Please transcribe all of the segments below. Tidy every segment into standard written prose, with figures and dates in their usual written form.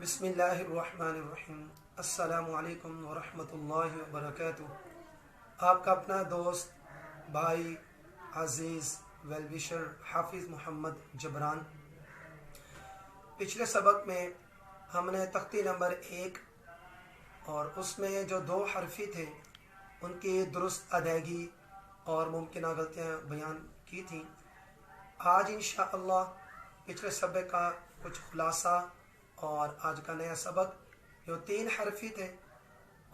बिस्मिल्लाहिर्रहमानिर्रहीम। अस्सलामु अलैकुम वरहमतुल्लाहि वबरकातुह। आपका अपना दोस्त भाई अजीज़ वेलविशर हाफिज़ मोहम्मद जबरान। पिछले सबक में हमने तख्ती नंबर 1 और उसमें जो 2 हरफी थे उनकी दुरुस्त अदायगी और मुमकिन गलतियाँ बयान की थी। आज इंशाअल्लाह पिछले सबक का कुछ खुलासा और आज का नया सबक जो 3 हरफी थे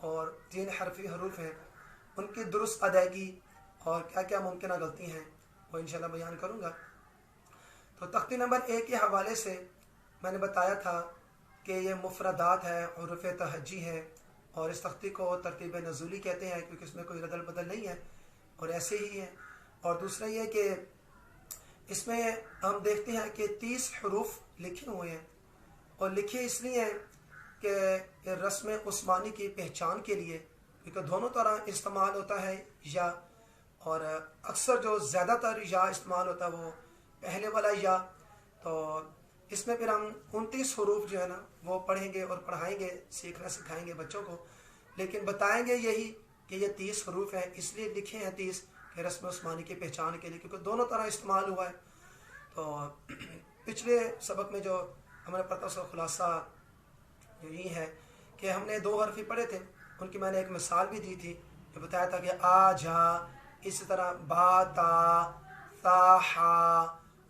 और 3 हरफी हरूफ हैं उनकी दुरुस्त अदायगी और क्या क्या मुमकिन गलती हैं वो इंशाअल्लाह बयान करूँगा। तो तख्ती नंबर 1 के हवाले से मैंने बताया था कि ये मुफरदात है, हुरूफ तहज्जी है और इस तख्ती को तरतीब नज़ूली कहते हैं क्योंकि इसमें कोई रदल बदल नहीं है और ऐसे ही है। और दूसरा ये कि इसमें हम देखते हैं कि 30 हरूफ लिखे हुए हैं और लिखे इसलिए हैं कि रस्म उस्मानी की पहचान के लिए, क्योंकि दोनों तरह इस्तेमाल होता है या, और अक्सर जो ज़्यादातर या इस्तेमाल होता है वो पहले वाला या। तो इसमें फिर हम 29 हरूफ जो है ना वो पढ़ेंगे और पढ़ाएंगे, सीखना सिखाएंगे बच्चों को, लेकिन बताएंगे यही कि ये 30 हरूफ हैं, इसलिए लिखे हैं 30 कि रस्म उस्मानी की पहचान के लिए, क्योंकि दोनों तरह इस्तेमाल हुआ है। तो पिछले सबक में जो हमारे पता उसका खुलासा यही है कि हमने 2 हरफी पढ़े थे, उनकी मैंने एक मिसाल भी दी थी, जो बताया था कि आ जा, इसी तरह बाता, ताहा,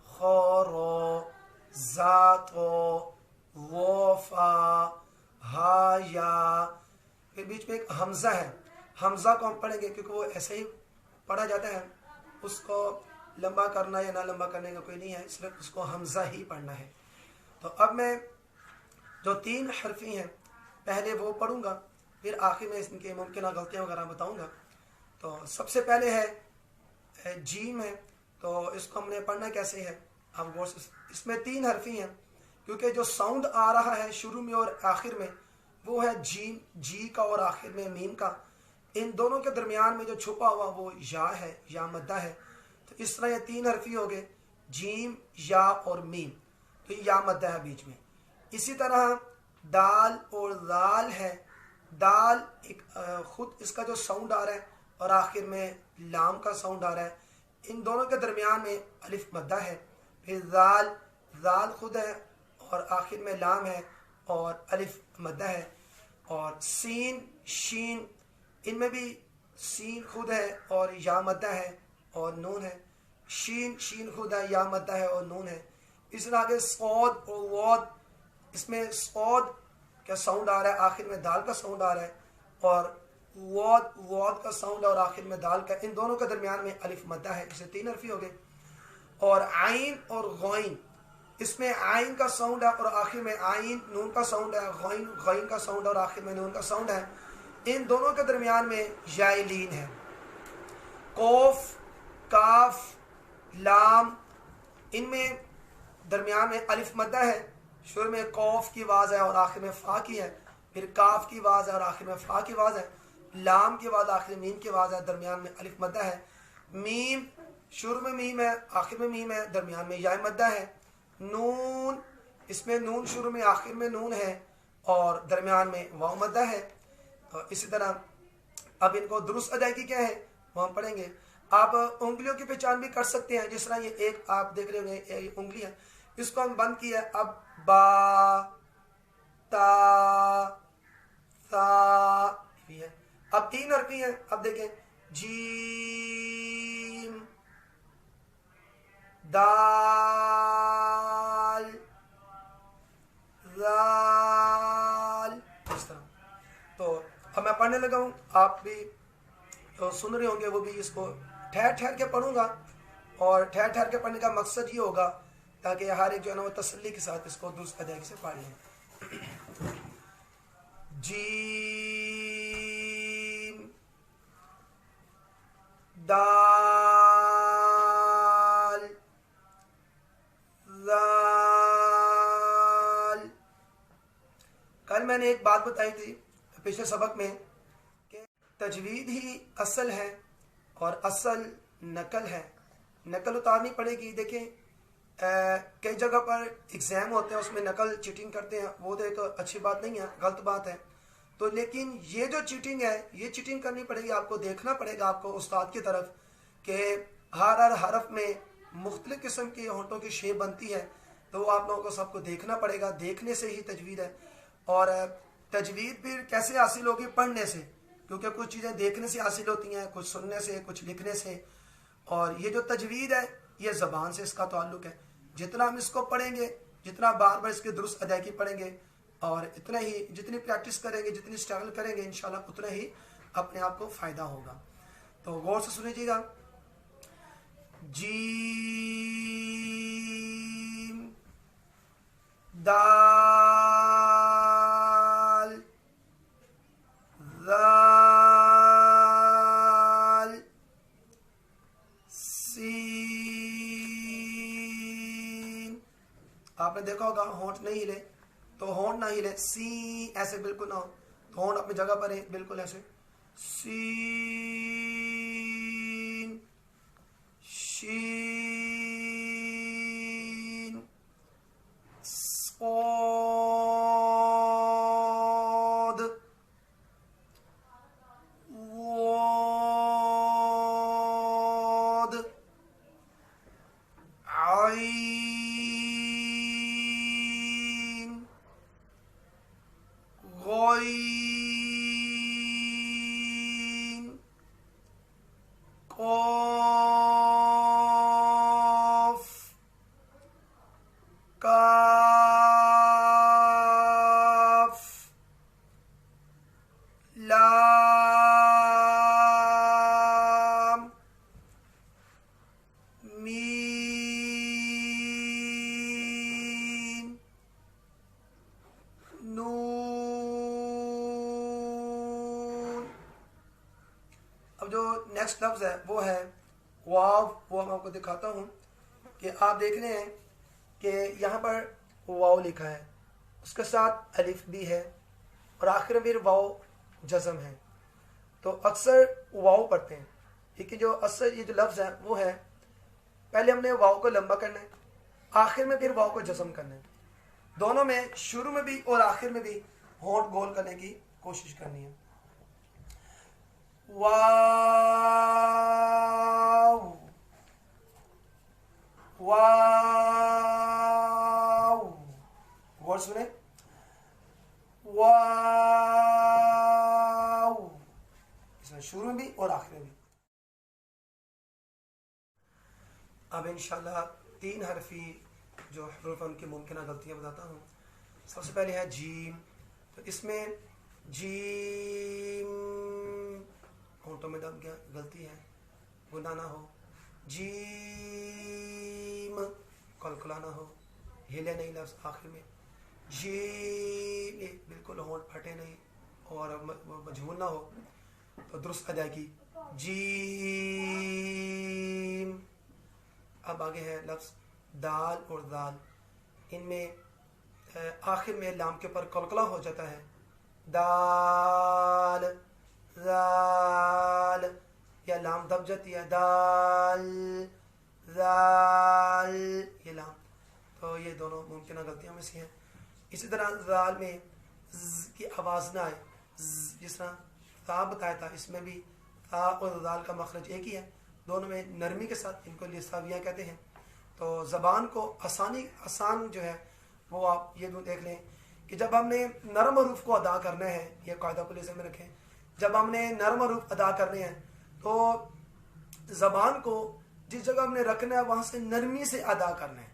खोरो, जातो, वोफा, हाया। फिर बीच में एक हमज़ा है, हमज़ा को हम पढ़ेंगे क्योंकि वो ऐसे ही पढ़ा जाता है, उसको लंबा करना या ना लंबा करने का कोई नहीं है, सिर्फ उसको हमज़ा ही पढ़ना है। तो अब मैं जो 3 हरफी हैं पहले वो पढ़ूंगा, फिर आखिर में इनके मुमकिन गलतियाँ वगैरह बताऊंगा। तो सबसे पहले है जीम है, तो इसको हमने पढ़ना कैसे है आप गौर से। इसमें 3 हरफी हैं क्योंकि जो साउंड आ रहा है शुरू में और आखिर में वो है जीम, जी का और आखिर में मीम का। इन दोनों के दरमियान में जो छुपा हुआ वो या है, या मद्दा है। तो इस तरह ये 3 हरफी हो गए, जीम, या और मीम, तो या मद्दा है बीच में। इसी तरह दाल और दाल है, दाल एक खुद इसका जो साउंड आ रहा है और आखिर में लाम का साउंड आ रहा है, इन दोनों के दरमियान में अलिफ मद्दा है। फिर दाल, दाल खुद है और आखिर में लाम है और अलिफ मद्दा है। और सीन, शीन, इनमें भी सीन खुद है और या मद्दा है और नून है। शीन, शीन खुद है, या मद्दा है और नून है। इस तरह आगे सौद और वौद, इसमें सौद का साउंड आ रहा है, आखिर में दाल का साउंड आ रहा है, और वौद, वौद का साउंड और आखिर में दाल का, इन दोनों के दरमियान में अलिफ मद्दा है। इसे 3 हरफी हो गए। और आइन और गौइन, इसमें आइन का साउंड है और आखिर में आइन, नून का साउंड है, गौइन, गौइन का साउंड और आखिर में नून का साउंड है। इन दोनों के दरमियान में जाइलीन है। कौफ, काफ, लाम, इनमें दरमियान में अलिफ मद्दा है। शुरू में कौफ की आवाज़ है और आखिर में फ़ा की है, फिर काफ की आवाज़ है और आखिर में फ़ा की आवाज़ है, लाम की आवाज़, आखिर में मीम की आवाज़ है, दरमियान में अलिफ मद्दा है। मीम, शुरू में मीम है, आखिर में मीम है, दरमियान में या मद्दा है। नून, इसमें नून शुरू में आखिर में नून है और दरमियान में वाव मद्दा है। तो इसी तरह अब इनको दुरुस्त अदायगी क्या है वो हम पढ़ेंगे। आप उंगलियों की पहचान भी कर सकते हैं, जिस तरह ये एक आप देख रहे होंगे उंगली है, इसको हम बंद किया। अब बा, ता, सा भी है। अब 3 हरफी हैं, अब देखें जीम, दाल, जाल, इस तरह। तो अब मैं पढ़ने लगा हूँ, आप भी तो सुन रहे होंगे, वो भी इसको ठहर ठहर के पढ़ूंगा और ठहर ठहर के पढ़ने का मकसद ये होगा ताकि हर एक जो है ना वो तसल्ली के साथ इसको दुरुस्त अदायगी से पढ़ लें। जीम, दाल, जाल। कल मैंने एक बात बताई थी पिछले सबक में कि तजवीद ही असल है और असल नकल है। नकल उतारनी पड़ेगी। देखें कई जगह पर एग्ज़ाम होते हैं, उसमें नकल चीटिंग करते हैं, वो तो एक अच्छी बात नहीं है, गलत बात है। तो लेकिन ये जो चीटिंग है, ये चीटिंग करनी पड़ेगी, आपको देखना पड़ेगा आपको उस्ताद की तरफ कि हर हरफ में मुख्तलिफ किस्म की होंठों की शेप बनती है, तो वो आप लोगों को सबको देखना पड़ेगा। देखने से ही तजवीद है। और तजवीद फिर कैसे हासिल होगी? पढ़ने से, क्योंकि कुछ चीज़ें देखने से हासिल होती हैं, कुछ सुनने से, कुछ लिखने से। और ये जो तजवीद है ये ज़बान से इसका ताल्लुक़ है। जितना हम इसको पढ़ेंगे, जितना बार बार इसकी दुरुस्त अदायगी पढ़ेंगे, और इतना ही जितनी प्रैक्टिस करेंगे, जितनी स्ट्रगल करेंगे, इंशाल्लाह उतना ही अपने आप को फ़ायदा होगा। तो गौर से सुनिएगा। जीम, दाल, दाल, सीन। आपने देखा होगा होंठ नहीं हिले, तो होंठ ना हिले, सी ऐसे बिल्कुल ना हो, तो होंठ अपनी जगह पर है बिल्कुल ऐसे। सीन, शीन, सोद, वोद, आइन, गोइन, कॉफ, काफ, लाम, मीम, नून। अब जो नेक्स्ट लफ्ज़ है वो है वाव। वो मैं आपको दिखाता हूँ कि आप देख रहे हैं कि यहाँ पर वाव लिखा है, उसके साथ अलिफ भी है, और आखिर में फिर वाव जज़म है। तो अक्सर वाव पढ़ते हैं, लेकिन जो अक्सर ये जो लफ्ज़ है वो है, पहले हमने वाव को लंबा करना है, आखिर में फिर वाव को जज़म करना है। दोनों में, शुरू में भी और आखिर में भी होंठ गोल करने की कोशिश करनी है। वाव, वाव, गौर सुने, वाव, इसमें शुरू में भी और आखिर में भी। अब इंशाल्लाह 3 हरफी जो हरूफ उनकी मुमकिन गलतियाँ बताता हूँ। सबसे पहले है जीम। तो इसमें जीम होंठों में दब गया, गलती है, गुना ना हो। जीम कलकला ना हो, हिले नहीं लफ्ज़ आखिर में। जीम बिल्कुल होंठ फटे नहीं और मजबूर ना हो, तो दुरुस्त अदायगी जीम। अब आगे है लफ्ज़ दाल और दाल। इनमें आखिर में लाम के ऊपर कलकला हो जाता है। दाल, दाल, या लाम दब जाती है, दाल, दाल, ये लाम। तो ये दोनों मुमकिन गलतियों में से हैं। इसी तरह दाल में ज़ की आवाज़ ना आए, जिस तरह ता बताया था, इसमें भी ता और दाल का मखरज एक ही है, दोनों में नरमी के साथ, इनको लिसावियाँ कहते हैं। तो ज़बान को आसान जो है वो आप ये देख लें कि जब हमने नरम हरूफ को अदा करना है, ये कायदा को लिहाज में रखें, जब हमने नरम हरूफ अदा करने हैं तो ज़बान को जिस जगह हमने रखना है वहाँ से नरमी से अदा करना है।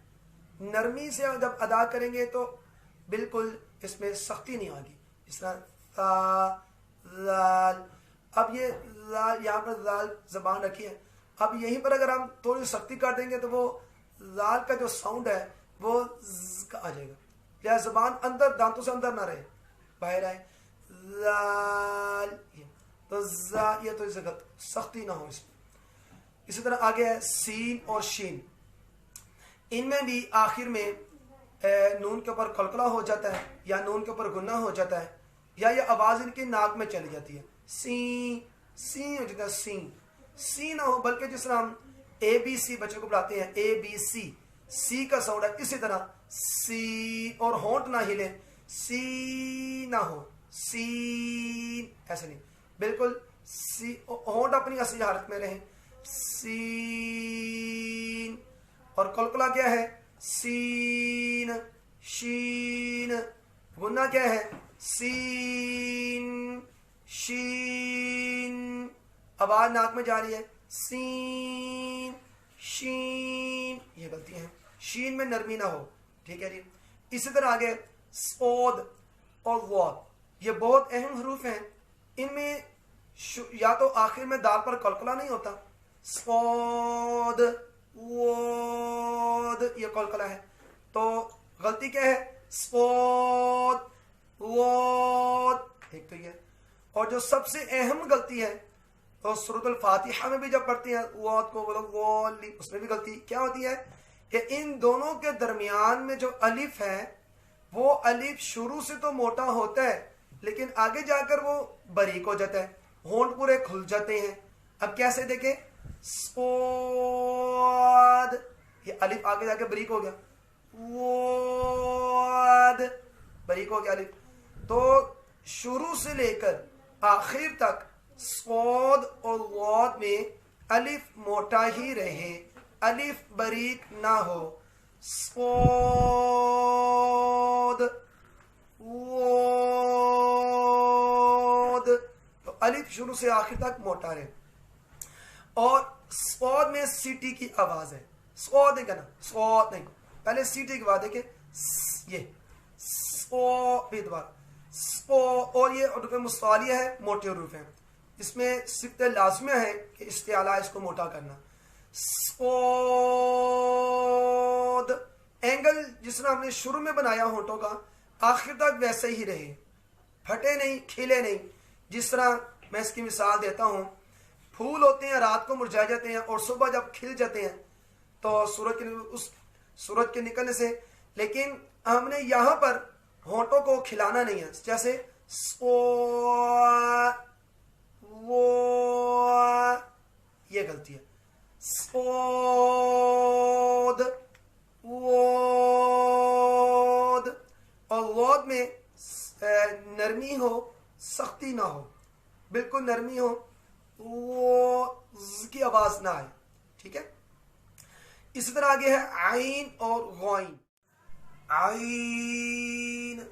नरमी से जब अदा करेंगे तो बिल्कुल इसमें सख्ती नहीं आएगी। इस तरह ता, लाल। अब ये लाल, यहाँ पर लाल ज़बान रखी है, अब यहीं पर अगर हम थोड़ी सख्ती कर देंगे तो वो लाल का जो साउंड है वो ज़ का आ जाएगा। या ज़बान अंदर, दांतों से अंदर ना रहे, बाहर आए, लाल, तो ज़ा, ये तो इसे गलत, सख्ती ना हो इसमें। इसी तरह आगे है सीन और शीन। इनमें भी आखिर में नून के ऊपर कलकला हो जाता है, या नून के ऊपर गुन्ना हो जाता है, या ये आवाज़ इनकी नाक में चली जाती है। सी, सी हो जाता है, सी, सी ना हो, बल्कि जिस तरह हम ABC बच्चों को पढ़ाते हैं ABC, सी का साउंड है। इसी तरह सी, और होंठ ना हिले, सी ना हो, सी ऐसे नहीं, बिल्कुल सी, होंठ अपनी असली हालत में रहे, सीन। और कलकला क्या है, सीन, शीन। गुन्ना क्या है, सीन, शीन। आवाज नाक में जा रही है, सीन, शीन, ये गलती है। शीन में नरमी ना हो, ठीक है जी। इसी तरह आगे स्पोद और वॉद, ये बहुत अहम हरूफ हैं। इनमें या तो आखिर में दाल पर कलकला नहीं होता, स्पोद वोद ये कलकला है, तो गलती क्या है, स्पोद वोद, एक तो ये। और जो सबसे अहम गलती है तो सूरत अल-फातिहा में भी जब पढ़ते हैं वोद को, वो लोग वो, उसमें भी गलती क्या होती है कि इन दोनों के दरमियान में जो अलिफ है, वो अलिफ शुरू से तो मोटा होता है लेकिन आगे जाकर वो बारीक हो जाता है, होंठ पूरे खुल जाते हैं। अब कैसे देखें, स्पोद, ये अलिफ आगे जाके बारीक हो गया, वोद बारीक हो गया अलिफ। तो शुरू से लेकर आखिर तक स्पोद और वोद में अलिफ मोटा ही रहे, अलिफ बारीक ना हो। स्पोद वोद, तो अलिफ शुरू से आखिर तक मोटा रहे। और स्पोद में सीटी की आवाज है, स्पोद नहीं कहना, स्पोद नहीं, पहले सीटी की बात है कि ये स्पो, दोबारा स्पो। और ये उर्फ मुस्तालिया है, मोटे उर्फ है, इसमें सिफ्त लाजमिया है कि इस्तिआला इसको मोटा करना। स्पोद, एंगल जिस तरह हमने शुरू में बनाया होंठों का, आखिर तक वैसे ही रहे, फटे नहीं, खिले नहीं। जिस तरह मैं इसकी मिसाल देता हूं, फूल होते हैं रात को मुरझा जाते हैं और सुबह जब खिल जाते हैं तो सूरज के निकलने से, लेकिन हमने यहां पर होंठों को खिलाना नहीं है, जैसे वो, ये गलती है। स्पोद वोद, और वोद में नरमी हो, सख्ती ना हो, बिल्कुल नरमी हो, वो की आवाज ना आए, ठीक है। इसी तरह आगे है आइन और गौइन। आइन,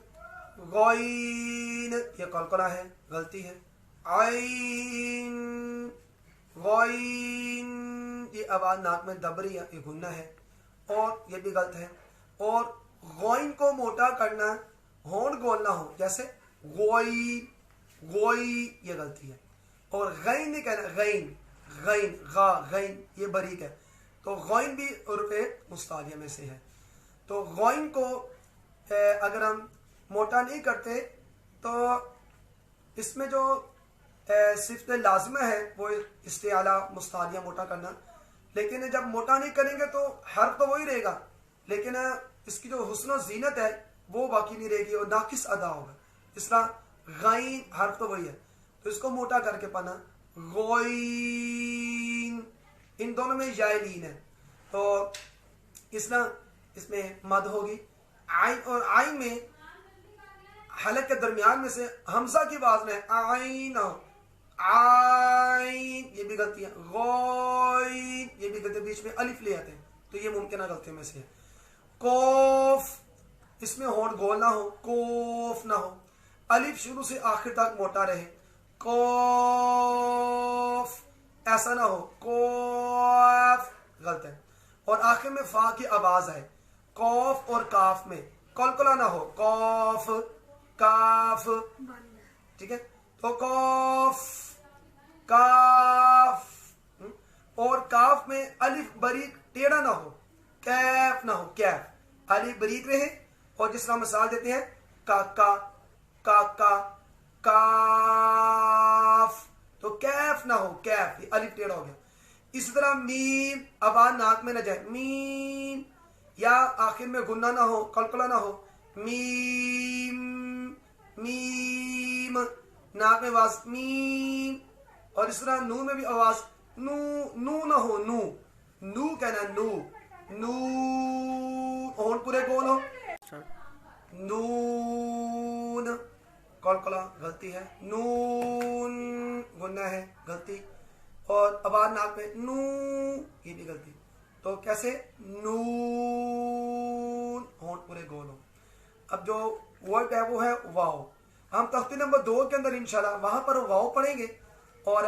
गौइन, ये कलकला है, गलती है। आइन, गौइन, ये आवाज नाक में दब रही है, ये गुन्ना है, और ये भी गलत है। और गौइन को मोटा करना, होंठ गोलना हो, जैसे गोई, गोई, ये गलती है। और गैन नहीं कहना, गैन, गैन, गा, गैन, ये बारीक है, तो गौइन भी उर्फ मुस्तालिया में से है। तो गौइन को अगर हम मोटा नहीं करते तो इसमें जो सिफ्त लाजमा है वो इस्तिआला मुस्तालिया मोटा करना, लेकिन जब मोटा नहीं करेंगे तो हर्फ तो वही रहेगा, लेकिन इसकी जो हुस्न जीनत है वो बाकी नहीं रहेगी और नाकिस अदा होगा। इस तरह गैन हर्फ तो वही है, तो इसको मोटा करके पढ़ना, गौइन। इन दोनों में यालीन है, तो इस तरह इसमें मद होगी। आइन और आइन में हलक के दरमियान में से हमजा की आवाज में आइन, आइन, ये भी गलती है। गौइन, ये भी गलती, बीच में अलिफ ले आते हैं, तो ये मुमकिन गलतियों में से है। कोफ, इसमें होंठ गोल ना हो, कोफ ना हो, अलिफ शुरू से आखिर तक मोटा रहे, कोफ, ऐसा ना हो, कोफ, गलत है। और आखिर में फा की आवाज है, कौफ और काफ में कलकला ना हो, कौफ, काफ, ठीक है। तो कौफ, काफ, और काफ में अलिफ बारीक टेढ़ा ना हो, कैफ ना हो, कैफ, अलिफ बारीक रहे। और जिस तरह मिसाल देते हैं काका, काका, काफ, तो कैफ ना हो, कैफ, ये अलिफ टेढ़ा हो गया। इसी तरह मीम, आवाज नाक में न जाए, मीम, या आखिर में गुन्ना ना हो, कलकला ना हो, मीम, मीम, नाक में आवाज मीम। और इस तरह नू में भी आवाज नू, नू ना हो, नू, नू कहना, नू, नू, होंठ पूरे गोल हो। नून, कलकला गलती है, नून गुन्ना है गलती, और आवाज नाक में नू, ये भी गलती। तो कैसे, नून, होंठ पूरे गोल हो। अब जो वर्ड है वो है वाव। हम तख्ती नंबर 2 के अंदर इंशाल्लाह वहां पर वाव पढ़ेंगे, और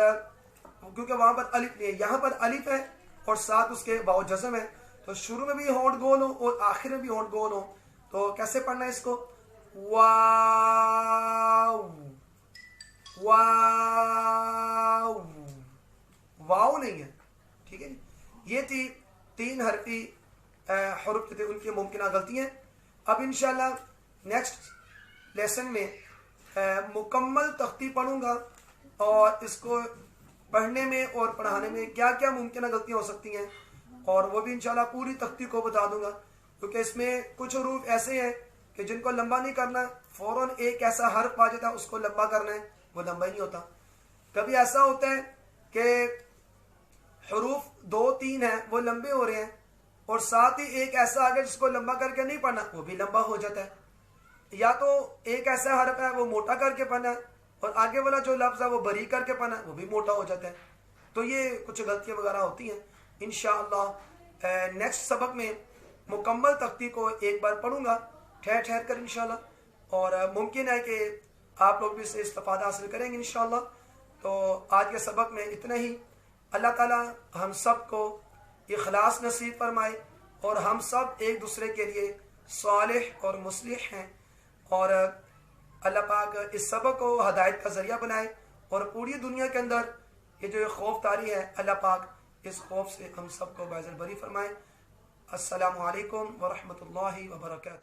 क्योंकि वहां पर अलिफ नहीं है, यहाँ पर अलिफ है और साथ उसके वाव जज़म है, तो शुरू में भी होंठ गोल हो और आखिर में भी होंठ गोल हो। तो कैसे पढ़ना है इसको, वाव, वाव, वाव नहीं है, ठीक है। ये थी 3 हरफी हुरूफ थे, उनकी मुमकिन गलतियां। अब इंशाल्लाह नेक्स्ट लेसन में मुकम्मल तख्ती पढ़ूंगा, और इसको पढ़ने में और पढ़ाने में क्या क्या मुमकिन गलतियां हो सकती हैं, और वो भी इंशाल्लाह पूरी तख्ती को बता दूंगा। क्योंकि इसमें कुछ हुरूफ ऐसे हैं कि जिनको लंबा नहीं करना, फौरन एक ऐसा हर्फ आ जाता है उसको लंबा करना है, वो लंबा ही नहीं होता। कभी ऐसा होता है कि हुरूफ 2-3 हैं वो लंबे हो रहे हैं, और साथ ही एक ऐसा आ गया जिसको लंबा करके नहीं पढ़ना, वो भी लंबा हो जाता है। या तो एक ऐसा हर्फ है वो मोटा करके पढ़ना है, और आगे वाला जो लफ्ज है वो बरीक करके पढ़ना है, वो भी मोटा हो जाता है। तो ये कुछ गलतियां वगैरह होती हैं। इंशाअल्लाह नेक्स्ट सबक में मुकम्मल तख्ती को एक बार पढ़ूंगा ठहर ठहर कर इंशाअल्लाह, और मुमकिन है कि आप लोग भी इससे इस्तिफादा हासिल करेंगे इंशाअल्लाह। तो आज के सबक में इतना ही। अल्लाह ताला हम सब को इखलास नसीब फरमाए, और हम सब एक दूसरे के लिए सालिह और मुस्लिह हैं, और अल्लाह पाक इस सबक को हदायत का जरिया बनाए, और पूरी दुनिया के अंदर ये जो खौफ तारी है, अल्लाह पाक इस खौफ से हम सबको बाज़ल बरी फरमाए। अस्सलामु अलैकुम व रहमतुल्लाहि व बरकातुहू।